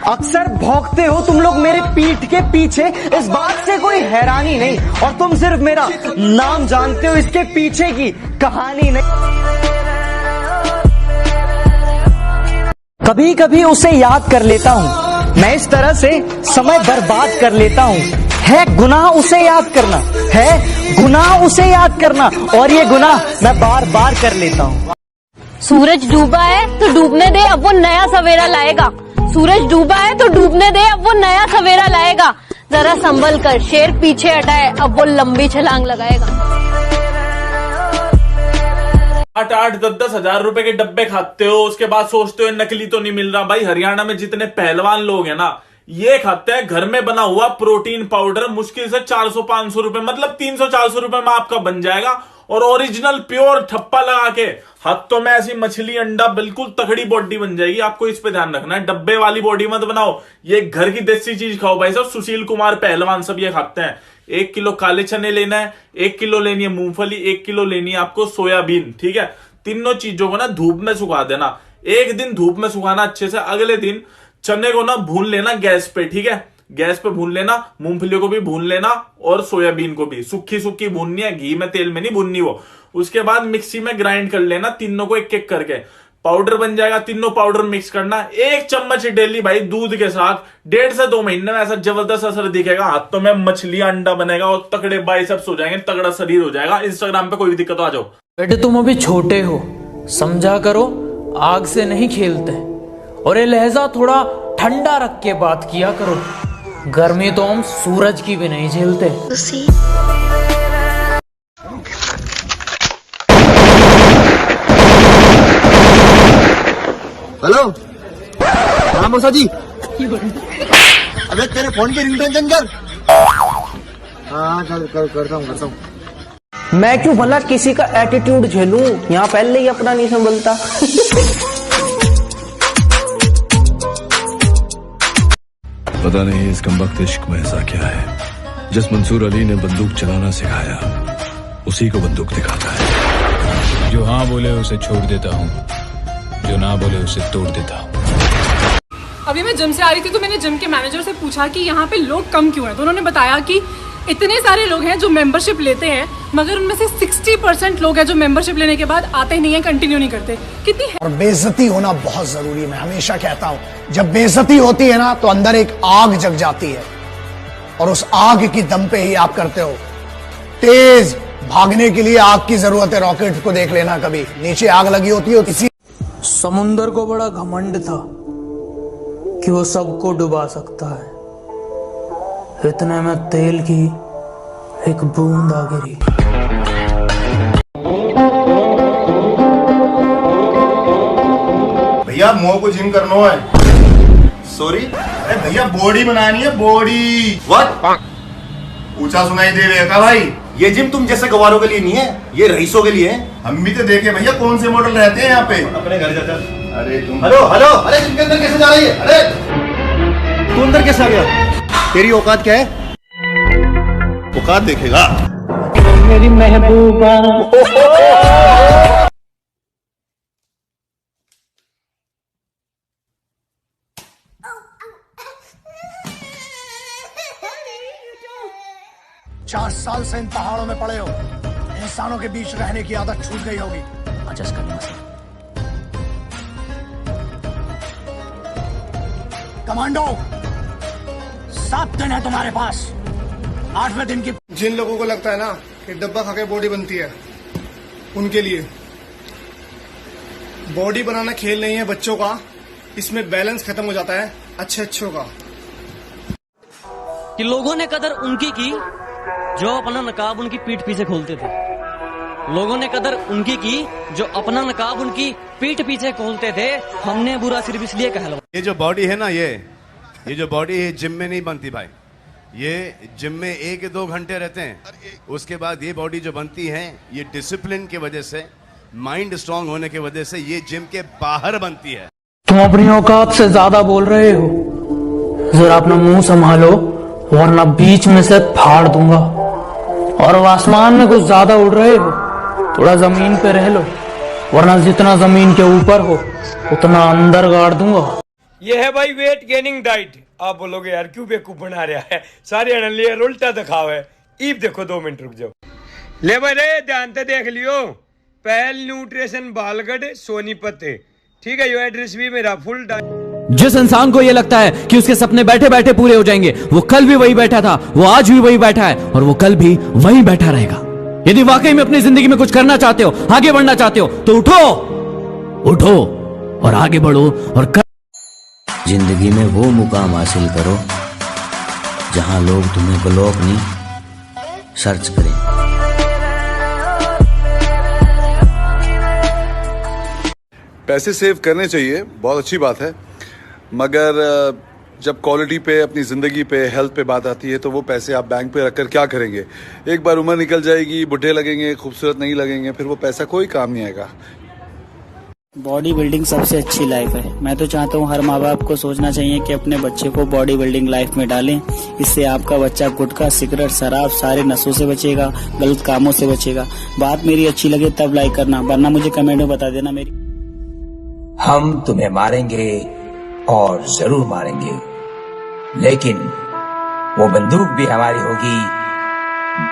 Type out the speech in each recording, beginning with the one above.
अक्सर भौंकते हो तुम लोग मेरे पीठ के पीछे, इस बात से कोई हैरानी नहीं, और तुम सिर्फ मेरा नाम जानते हो, इसके पीछे की कहानी नहीं। कभी कभी उसे याद कर लेता हूँ, मैं इस तरह से समय बर्बाद कर लेता हूँ। है गुनाह उसे याद करना, है गुनाह उसे याद करना, और ये गुनाह मैं बार बार कर लेता हूँ। सूरज डूबा है तो डूबने दे, अब वो नया सवेरा लाएगा। सूरज डूबा है तो डूबने दे, अब वो नया सवेरा लाएगा। जरा संभल कर, शेर पीछे हटाए, अब वो लंबी छलांग लगाएगा। 8-8, 10-10 हजार रुपए के डब्बे खाते हो, उसके बाद सोचते हो नकली तो नहीं मिल रहा। भाई हरियाणा में जितने पहलवान लोग हैं ना, ये खाते हैं घर में बना हुआ प्रोटीन पाउडर, मुश्किल से 400-500 रुपए, मतलब 300-400 रुपए में आपका बन जाएगा। और ओरिजिनल प्योर ठप्पा लगा के हाथों में ऐसी मछली अंडा, बिल्कुल तगड़ी बॉडी बन जाएगी। आपको इस पे ध्यान रखना है, डब्बे वाली बॉडी मत बनाओ, ये घर की देसी चीज खाओ भाई साहब। सुशील कुमार पहलवान सब ये खाते हैं। 1 किलो काले चने लेना है, 1 किलो लेनी है मूंगफली, 1 किलो लेनी है आपको सोयाबीन, ठीक है। तीनों चीजों को ना धूप में सुखा देना, एक दिन धूप में सुखाना अच्छे से, अगले दिन चने को ना भून लेना गैस पे, ठीक है। गैस पे भून लेना, मूंगफली को भी भून लेना, और सोयाबीन को भी सूखी सूखी भूननी है, घी में तेल में नहीं भूननी वो। उसके बाद मिक्सी में ग्राइंड कर लेना, तीनों को एक एक करके पाउडर बन जाएगा। तीनों पाउडर मिक्स करना, 1 चम्मच डेली भाई दूध के साथ। 1.5 से 2 महीने में ऐसा जबरदस्त असर दिखेगा, हाथों में मछली अंडा बनेगा और तगड़े बाइसेप्स हो जाएंगे, तगड़ा शरीर हो जाएगा। इंस्टाग्राम पे कोई भी दिक्कत आ जाओ। बेटे तुम अभी छोटे हो, समझा करो, आग से नहीं खेलते, और ये लहजा थोड़ा ठंडा रख के बात किया करो। गर्मी तो हम सूरज की भी नहीं झेलते। हेलो हाँ मौसा जी, अबे तेरे फोन की रिंगटोन चेंज कर। हाँ करता हूँ। मैं क्यों भला किसी का एटीट्यूड झेलूं, यहाँ पहले ही अपना नहीं संभलता। पता नहीं इस कमबख्त इश्क में ऐसा क्या है, जिस मंसूर अली ने बंदूक चलाना सिखाया उसी को बंदूक दिखाता है। जो हाँ बोले उसे छोड़ देता हूँ, जो ना बोले उसे तोड़ देता हूँ। अभी मैं जिम से आ रही थी तो मैंने जिम के मैनेजर से पूछा कि यहाँ पे लोग कम क्यों हैं, तो उन्होंने बताया कि इतने सारे लोग हैं जो मेंबरशिप लेते हैं, मगर उनमें से 60% लोग हैं जो मेंबरशिप लेने के बाद आते नहीं है, कंटिन्यू नहीं करते। कितनी और बेइज्जती होना बहुत जरूरी है। मैं हमेशा कहता हूँ, जब बेइज्जती होती है ना तो अंदर एक आग जग जाती है, और उस आग की दम पे ही आप करते हो। तेज भागने के लिए आग की जरूरत है, रॉकेट को देख लेना, कभी नीचे आग लगी होती है किसी। समुंदर को बड़ा घमंड था कि वो सबको डुबा सकता है, इतने में तेल की एक बूंद आ गिरी। भैया मुंह को जिम करना है। सॉरी, अरे भैया बॉडी बनानी है, बॉडी। व्हाट? ऊंचा सुनाई दे रहा है भाई। ये जिम तुम जैसे गवारों के लिए नहीं है, ये रईसों के लिए है। हम भी तो देखे भैया कौन से मॉडल रहते हैं यहाँ पे। अपने घर जाता। अरे तुम हेलो, अरे जिम के अंदर कैसे जा रही है? अरे तू अंदर कैसे आ गया? तेरी औकात क्या है? औकात देखेगा मेरी महबूबा। चार साल से इन पहाड़ों में पड़े हो, इंसानों के बीच रहने की आदत छूट गई होगी। एडजस्ट करना सर। कमांडो, 7 दिन है तुम्हारे पास, 8वें दिन की। जिन लोगों को लगता है ना कि डब्बा खा के बॉडी बनती है, उनके लिए बॉडी बनाना खेल नहीं है बच्चों का, इसमें बैलेंस खत्म हो जाता है अच्छों का। कि लोगों ने कदर उनकी की जो अपना नकाब उनकी पीठ पीछे खोलते थे। लोगों ने कदर उनकी की जो अपना नकाब उनकी पीठ पीछे खोलते थे। हमने बुरा सिर्फ इसलिए कहलवा। ये जो बॉडी है ना, ये जो बॉडी है जिम में नहीं बनती भाई, ये जिम में 1-2 घंटे रहते हैं, उसके बाद ये बॉडी जो बनती है ये डिसिप्लिन की वजह से, माइंड स्ट्रांग होने की वजह से ये जिम के बाहर बनती है। तुम अपनी औकात से ज्यादा बोल रहे हो, जरा अपना मुंह संभालो वरना बीच में से फाड़ दूंगा। और आसमान में कुछ ज्यादा उड़ रहे हो, थोड़ा जमीन पे रह लो, वरना जितना जमीन के ऊपर हो उतना अंदर गाड़ दूंगा। ये है भाई वेट गेनिंग डाइट। आप बोलोगे यार क्यों बेवकूफ बना रहा है, सारे अनलियर उल्टा दिखाओ है। ईब देखो 2 मिनट रुक जाओ। ले भाई रे ध्यान से देख लियो, पहल न्यूट्रिशन बालगढ़ सोनीपत है, ठीक है। यो एड्रेस भी मेरा फुल जिस इंसान को ये लगता है कि उसके सपने बैठे बैठे पूरे हो जाएंगे, वो कल भी वही बैठा था, वो आज भी वही बैठा है और वो कल भी वही बैठा रहेगा। यदि वाकई में अपनी जिंदगी में कुछ करना चाहते हो, आगे बढ़ना चाहते हो, तो उठो उठो और आगे बढ़ो और जिंदगी में वो मुकाम हासिल करो जहां लोग तुम्हें ब्लॉक नहीं सर्च करें। पैसे सेव करने चाहिए, बहुत अच्छी बात है, मगर जब क्वालिटी पे, अपनी ज़िंदगी पे, हेल्थ पे बात आती है तो वो पैसे आप बैंक पे रखकर क्या करेंगे? एक बार उम्र निकल जाएगी, बुढ़े लगेंगे, खूबसूरत नहीं लगेंगे, फिर वो पैसा कोई काम नहीं आएगा। बॉडी बिल्डिंग सबसे अच्छी लाइफ है। मैं तो चाहता हूँ हर माँ बाप को सोचना चाहिए कि अपने बच्चे को बॉडी बिल्डिंग लाइफ में डालें। इससे आपका बच्चा गुटखा, सिगरेट, शराब, सारे नशों से बचेगा, गलत कामों से बचेगा। बात मेरी अच्छी लगे तब लाइक करना, वरना मुझे कमेंट में बता देना। मेरी हम तुम्हें मारेंगे और जरूर मारेंगे, लेकिन वो बंदूक भी हमारी होगी,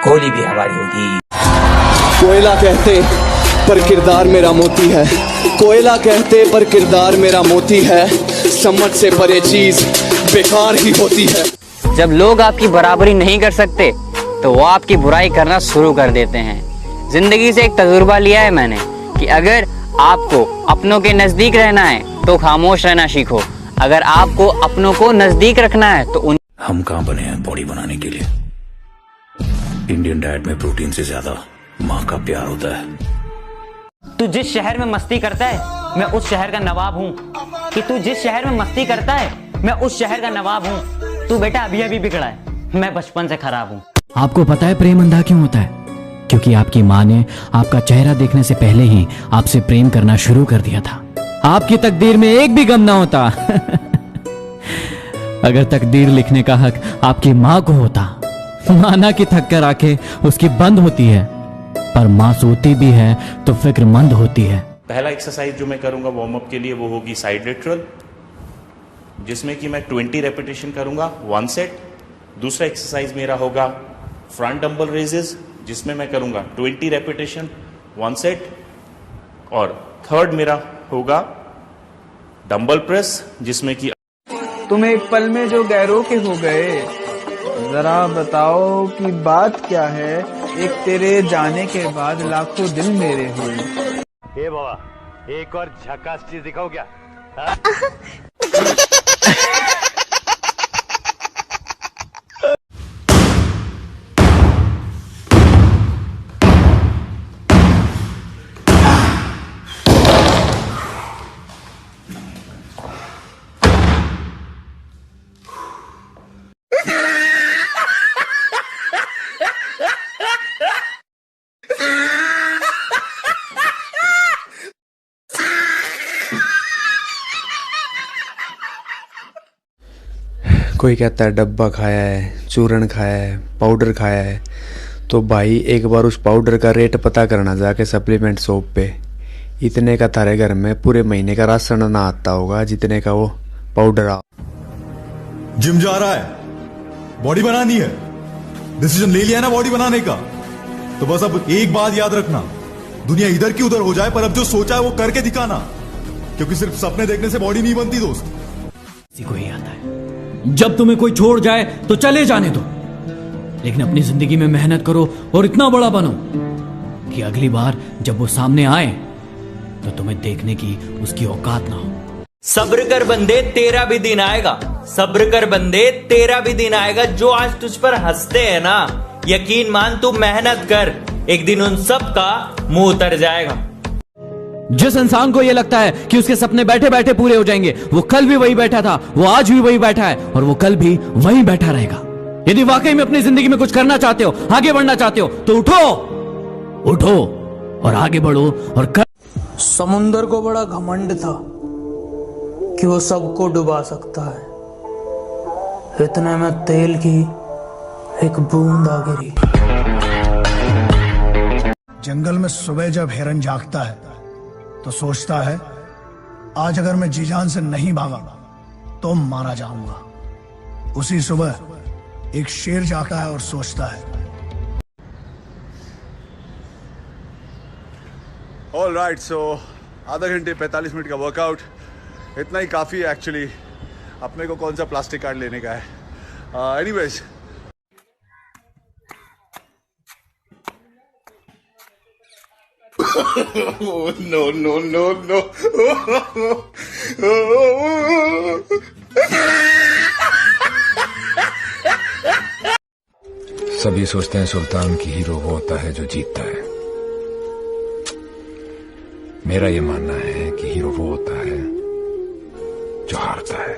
गोली भी हमारी होगी। कोयला कहते पर किरदार मेरा मोती है, कोयला कहते पर किरदार मेरा मोती है, समझ से परे चीज बेकार ही होती है। जब लोग आपकी बराबरी नहीं कर सकते तो वो आपकी बुराई करना शुरू कर देते हैं। जिंदगी से एक तजुर्बा लिया है मैंने कि अगर आपको अपनों के नजदीक रहना है तो खामोश रहना सीखो, अगर आपको अपनों को नजदीक रखना है तो उन हम कहाँ बने हैं बॉडी बनाने के लिए? इंडियन डाइट में प्रोटीन से ज्यादा माँ का प्यार होता है। तू जिस शहर में मस्ती करता है मैं उस शहर का नवाब हूँ, कि तू जिस शहर में मस्ती करता है मैं उस शहर का नवाब हूँ। तू बेटा अभी अभी बिगड़ा है, मैं बचपन से खराब हूँ। आपको पता है प्रेम अंधा क्यों होता है? क्योंकि आपकी माँ ने आपका चेहरा देखने से पहले ही आपसे प्रेम करना शुरू कर दिया था। आपकी तकदीर में एक भी गम ना होता। अगर तकदीर लिखने का हक आपकी माँ को होता, माना कि थक कर आंखें उसकी बंद होती है, पर माँ सोती भी है तो फिक्रमंद होती है। पहला एक्सरसाइज जो मैं करूंगा वार्म अप के लिए वो होगी साइड लेटरल, जिसमें कि मैं 20 रेपिटेशन करूंगा 1 सेट। दूसरा एक्सरसाइज मेरा होगा फ्रंट डंबल रेजेस, जिसमें मैं करूंगा 20 रेपिटेशन 1 सेट। और थर्ड मेरा होगा डंबल प्रेस, जिसमें कि तुम एक पल में जो गैरों के हो गए, जरा बताओ कि बात क्या है? एक तेरे जाने के बाद लाखों दिल मेरे हुए। हे बाबा, एक और झकास चीज दिखाओ क्या? कोई कहता है डब्बा खाया है, चूरन खाया है, पाउडर खाया है, तो भाई एक बार उस पाउडर का रेट पता करना जाके सप्लीमेंट शॉप पे। इतने का थारे घर में पूरे महीने का राशन ना आता होगा जितने का वो पाउडर आ। जिम जा रहा है, बॉडी बनानी है, डिसीजन ले लिया ना बॉडी बनाने का, तो बस अब एक बात याद रखना, दुनिया इधर की उधर हो जाए पर अब जो सोचा है वो करके दिखाना, क्योंकि सिर्फ सपने देखने से बॉडी नहीं बनती दोस्त। किसी को ही आता है जब तुम्हें कोई छोड़ जाए तो चले जाने दो, लेकिन अपनी जिंदगी में मेहनत करो और इतना बड़ा बनो कि अगली बार जब वो सामने आए तो तुम्हें देखने की उसकी औकात ना हो। सब्र कर बंदे तेरा भी दिन आएगा, सब्र कर बंदे तेरा भी दिन आएगा। जो आज तुझ पर हंसते हैं ना, यकीन मान तू मेहनत कर, एक दिन उन सब का मुंह उतर जाएगा। जिस इंसान को यह लगता है कि उसके सपने बैठे बैठे पूरे हो जाएंगे, वो कल भी वही बैठा था, वो आज भी वही बैठा है और वो कल भी वही बैठा रहेगा। यदि वाकई में अपनी जिंदगी में कुछ करना चाहते हो, आगे बढ़ना चाहते हो, तो उठो उठो और आगे बढ़ो और कर। समुंदर को बड़ा घमंड था कि वो सबको डुबा सकता है, इतने में तेल की एक बूंद आ गिरी। जंगल में सुबह जब हिरन जागता है तो सोचता है आज अगर मैं जी जान से नहीं भागा तो मारा जाऊंगा। उसी सुबह एक शेर जाता है और सोचता है, ऑल राइट, सो आधा घंटे 45 मिनट का वर्कआउट इतना ही काफ़ी है एक्चुअली। अपने को कौन सा प्लास्टिक कार्ड लेने का है। Anyways no no no no. सभी सोचते हैं सुल्तान की हीरो वो होता है जो जीतता है। मेरा ये मानना है कि हीरो वो होता है जो हारता है,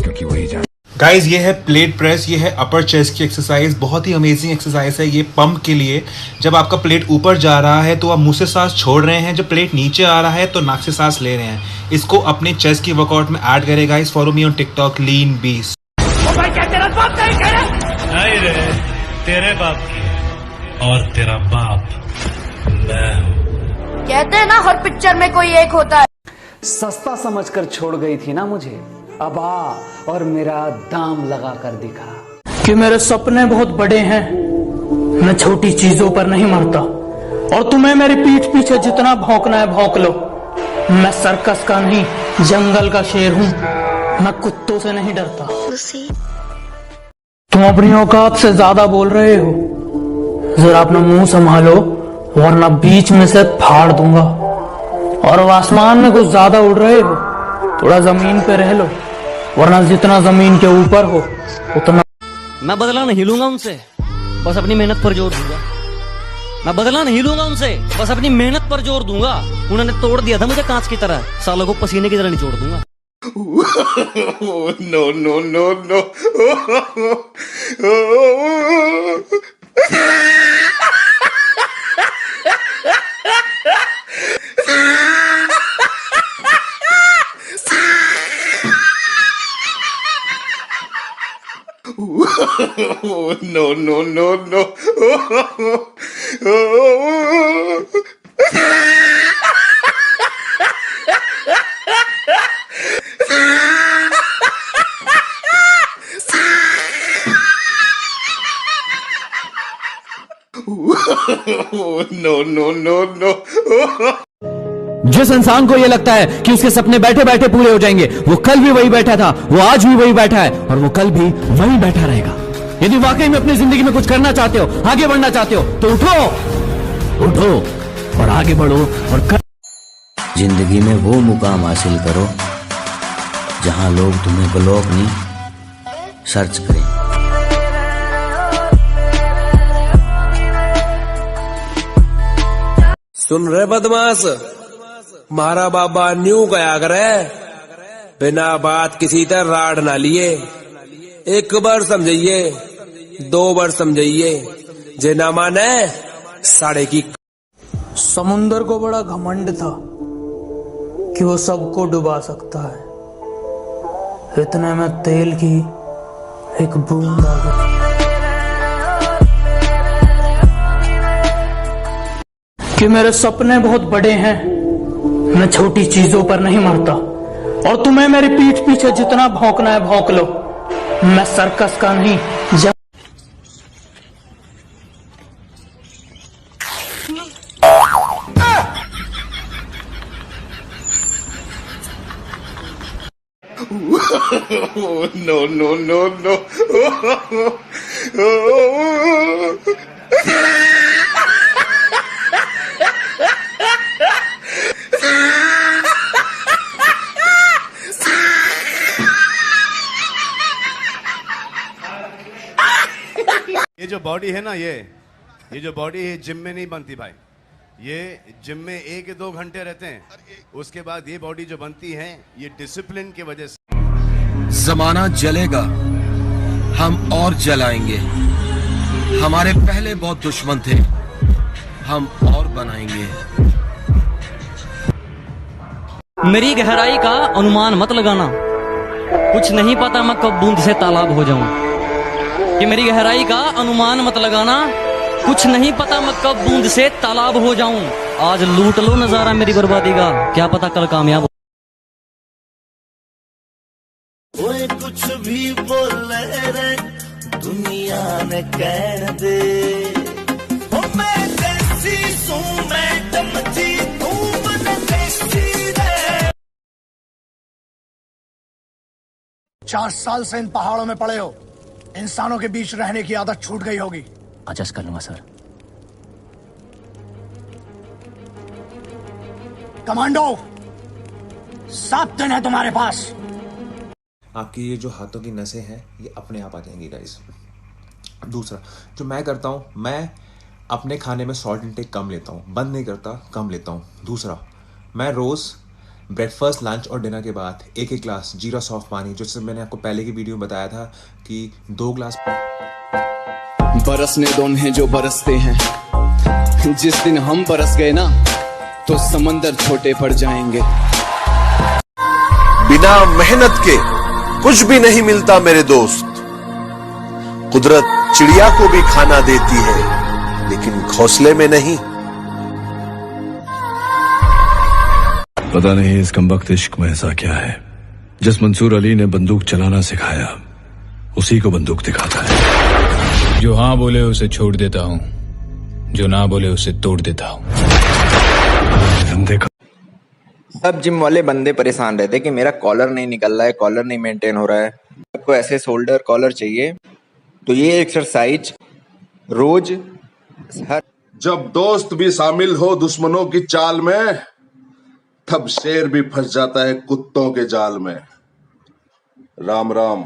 क्योंकि वही जान। गाइज ये है प्लेट प्रेस, ये है अपर चेस्ट की एक्सरसाइज। बहुत ही अमेजिंग एक्सरसाइज है ये पंप के लिए। जब आपका प्लेट ऊपर जा रहा है तो आप मुंह से सांस छोड़ रहे हैं, जब प्लेट नीचे आ रहा है तो नाक से सांस ले रहे हैं। इसको अपने चेस्ट की वर्कआउट में ऐड करें guys. Follow me on TikTok लीन बीस। नहीं रे, तेरे बाप की और तेरा बाप मैं हूं। कहते हैं ना हर पिक्चर में कोई एक होता है। सस्ता समझकर छोड़ गई थी ना मुझे, अब आ और मेरा दाम लगा कर दिखा। कि मेरे सपने बहुत बड़े हैं, मैं छोटी चीजों पर नहीं मरता। और तुम्हें मेरी पीठ पीछे जितना भौंकना है भौंक लो। मैं सर्कस का नहीं, जंगल का शेर हूँ। मैं कुत्तों से नहीं डरता। तुम अपनी औकात से ज्यादा बोल रहे हो, जरा अपना मुंह संभालो वरना बीच में से फाड़ दूंगा। और आसमान में कुछ ज्यादा उड़ रहे हो, थोड़ा जमीन पे रह लो, वरना जितना जमीन के ऊपर हो उतना। मैं बदला नहीं लूंगा उनसे, बस अपनी मेहनत पर जोर दूंगा। मैं बदला नहीं लूंगा उनसे, बस अपनी मेहनत पर जोर दूंगा। उन्होंने तोड़ दिया था मुझे कांच की तरह, सालों को पसीने की तरह निचोड़ दूंगा। No no no no. No no no no. No no no no. जिस इंसान को यह लगता है कि उसके सपने बैठे बैठे पूरे हो जाएंगे, वो कल भी वही बैठा था, वो आज भी वही बैठा है और वो कल भी वही बैठा रहेगा। यदि वाकई में अपनी जिंदगी में कुछ करना चाहते हो, आगे बढ़ना चाहते हो, तो उठो उठो और आगे बढ़ो और कर। जिंदगी में वो मुकाम हासिल करो जहां लोग तुम्हें ब्लॉक नहीं सर्च करें। सुन रहे बदमाश, मारा बाबा न्यू गया करे, बिना बात किसी तरह राड ना लिए। एक बार समझिए, 2 बार समझिए, जे ना माने साढ़े की। समुंदर को बड़ा घमंड था कि वो सबको डुबा सकता है। इतने में तेल की एक बूंद आ गई। कि मेरे सपने बहुत बड़े हैं, मैं छोटी चीजों पर नहीं मरता। और तुम्हें मेरी पीठ पीछे जितना भौंकना है भौंक लो। मैं सर्कस का नहीं, नो नो नो नो। ये जो बॉडी है ना, ये जो बॉडी है जिम में नहीं बनती भाई। ये जिम में 1-2 घंटे रहते हैं, उसके बाद ये बॉडी जो बनती है ये डिसिप्लिन की वजह से। जमाना जलेगा, हम और जलाएंगे। हमारे पहले बहुत दुश्मन थे, हम और बनाएंगे। मेरी गहराई का अनुमान मत लगाना, कुछ नहीं पता मैं कब बूंद से तालाब हो जाऊं। कि मेरी गहराई का अनुमान मत लगाना, कुछ नहीं पता मैं कब बूंद से तालाब हो जाऊं। आज लूट लो नजारा मेरी बर्बादी का, क्या पता कल कामयाब ओए कुछ भी बोले रे दुनिया ने कहने दे ओ मैं देसी सू मैडम जी तू मन देसी रे। 4 साल से इन पहाड़ों में पड़े हो, इंसानों के बीच रहने की आदत छूट गई होगी। एडजस्ट कर लूंगा सर। कमांडो 7 दिन है तुम्हारे पास। आपकी ये जो हाथों की नसें हैं ये अपने आप आ जाएंगी गाइस। दूसरा जो मैं करता हूँ, मैं अपने खाने में सॉल्ट इंटेक कम लेता हूँ, बंद नहीं करता, कम लेता हूँ। दूसरा मैं रोज़ ब्रेकफास्ट, लंच और डिनर के बाद 1-1 ग्लास जीरा सॉफ्ट पानी, जो मैंने आपको पहले की वीडियो में बताया था कि 2 ग्लास। बरसने दो हैं जो बरसते हैं, जिस दिन हम बरस गए ना तो समंदर छोटे पड़ जाएंगे। बिना मेहनत के कुछ भी नहीं मिलता मेरे दोस्त। कुदरत चिड़िया को भी खाना देती है लेकिन घोंसले में नहीं। पता नहीं इस कमबख्त इश्क में ऐसा क्या है, जिस मंसूर अली ने बंदूक चलाना सिखाया उसी को बंदूक दिखाता है। जो हाँ बोले उसे छोड़ देता हूँ, जो ना बोले उसे तोड़ देता हूँ। सब जिम वाले बंदे परेशान रहते कि मेरा कॉलर नहीं निकल रहा है, कॉलर नहीं मेंटेन हो रहा है। आपको ऐसे शोल्डर कॉलर चाहिए तो ये एक्सरसाइज रोज हर। जब दोस्त भी शामिल हो दुश्मनों की चाल में, तब शेर भी फंस जाता है कुत्तों के जाल में। राम राम।